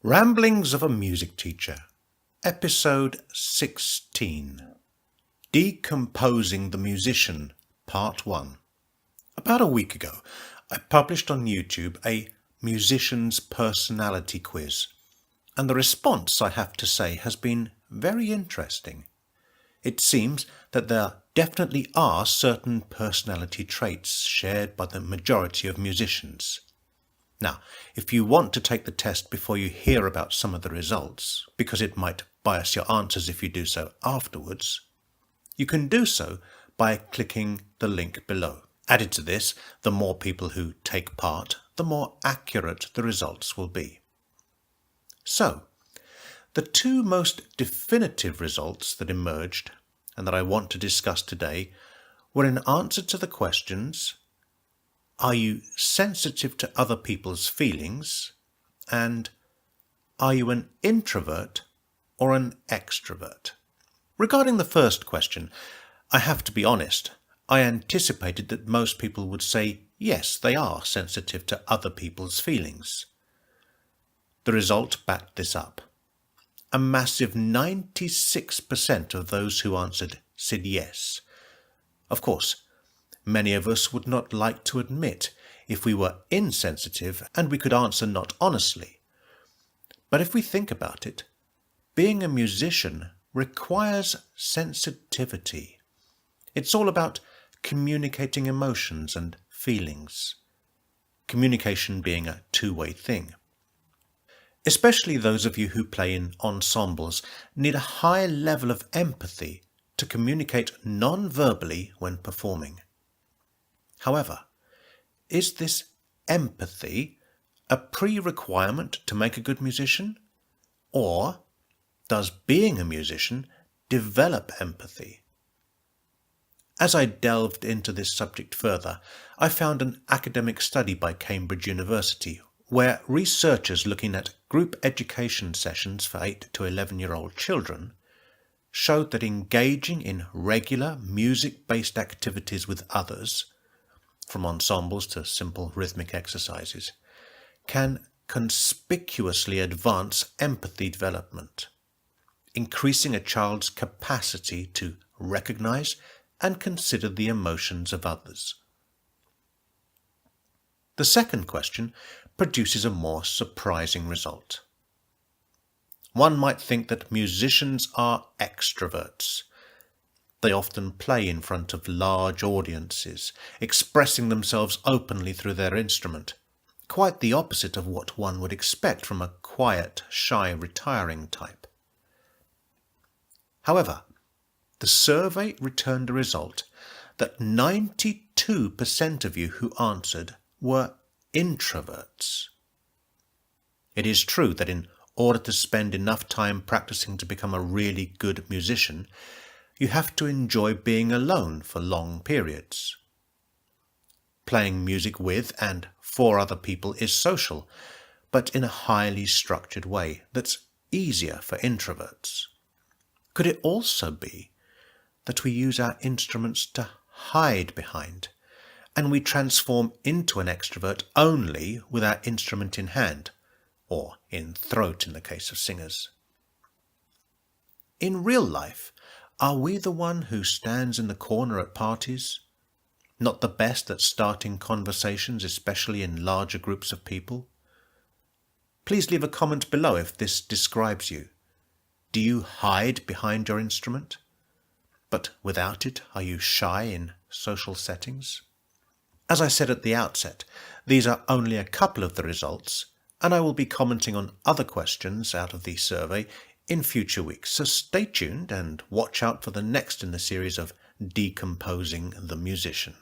Ramblings of a Music Teacher, Episode 16, Decomposing the Musician, Part 1. About a week ago, I published on YouTube a musician's personality quiz, and the response, I have to say, has been very interesting. It seems that there definitely are certain personality traits shared by the majority of musicians. Now, if you want to take the test before you hear about some of the results, because it might bias your answers if you do so afterwards, you can do so by clicking the link below. Added to this, the more people who take part, the more accurate the results will be. So, the two most definitive results that emerged and that I want to discuss today were in answer to the questions: are you sensitive to other people's feelings? And are you an introvert or an extrovert? Regarding the first question, I have to be honest. I anticipated that most people would say yes, they are sensitive to other people's feelings. The result backed this up. A massive 96% of those who answered said yes. Of course, many of us would not like to admit if we were insensitive and we could answer not honestly. But if we think about it, being a musician requires sensitivity. It's all about communicating emotions and feelings. Communication being a two-way thing. Especially those of you who play in ensembles need a high level of empathy to communicate non-verbally when performing. However, is this empathy a pre-requirement to make a good musician? Or does being a musician develop empathy? As I delved into this subject further, I found an academic study by Cambridge University where researchers looking at group education sessions for 8 to 11-year-old children showed that engaging in regular music-based activities with others, from ensembles to simple rhythmic exercises, can conspicuously advance empathy development, increasing a child's capacity to recognize and consider the emotions of others. The second question produces a more surprising result. One might think that musicians are extroverts. They often play in front of large audiences, expressing themselves openly through their instrument, quite the opposite of what one would expect from a quiet, shy, retiring type. However, the survey returned a result that 92% of you who answered were introverts. It is true that in order to spend enough time practicing to become a really good musician, you have to enjoy being alone for long periods. Playing music with and for other people is social, but in a highly structured way that's easier for introverts. Could it also be that we use our instruments to hide behind, and we transform into an extrovert only with our instrument in hand, or in throat in the case of singers? In real life, are we the one who stands in the corner at parties? Not the best at starting conversations, especially in larger groups of people? Please leave a comment below if this describes you. Do you hide behind your instrument? But without it, are you shy in social settings? As I said at the outset, these are only a couple of the results, and I will be commenting on other questions out of the survey in future weeks, so stay tuned and watch out for the next in the series of Decomposing the Musician.